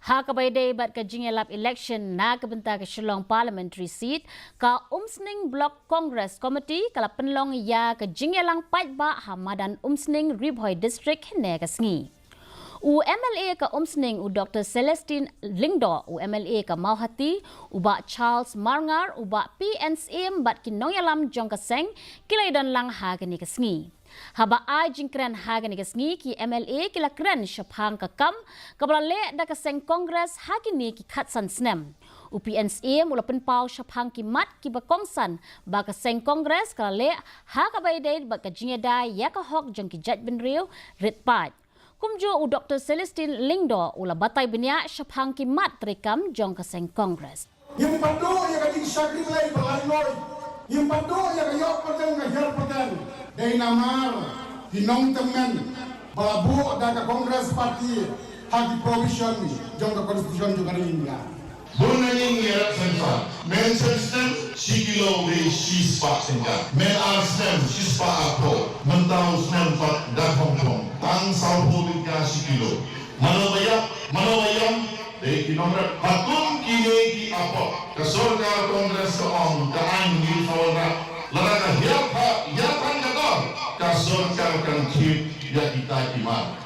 Hakabayday bat ka Jingïalang election na kabenta ka Shillong parliamentary seat ka Umsning Block Congress Committee kala Pynlong ya ka Jingïalang Paidbah hamadan Umsning Ribhoy District hine ka sngi. U MLA ka Umsning u Dr. Celestine Lingdo u MLA ka Mauhati u ba Charles Marngar u ba PNCM bat kinongyalam jong ka seng kilaidan lang ha ka ni ka sngi. Haba ay jingkren hagan igasngi ki MLA kila kren shaphang kakam kabalale da kaseng Congress hagini ki khatsan snem. UPNCM ulapen pau shaphang ki mat ki bakongsan ba kaseng Congress kalale hakabayday ba ka Jingïalang yakahok jong ki jaj benriu ritpat. Kumjo u Dr. Celestine Lingdo ula batay binya shaphang ki mat trikam jong kaseng Congress. Yung pando yung kaging sakrimay balanoy. Yung pando yung kayok patang kahir patang. Dahil namar, hinong temen, balabu da ka Congress Party, hagi provision, jong ka Constitution juga rin nga. Bunaning ngira sensa, men sensem, sikilo we sispa senja, men arsem, sispa apo, mentau snem pat da hongkong, tang sauhulit ka sikilo. Manawayam, dahil kinomra, patung kini ki apo, kasorga Congress kaong, kaan ni sawalra, laraka hiap kasur kau kan kip ya kita iman.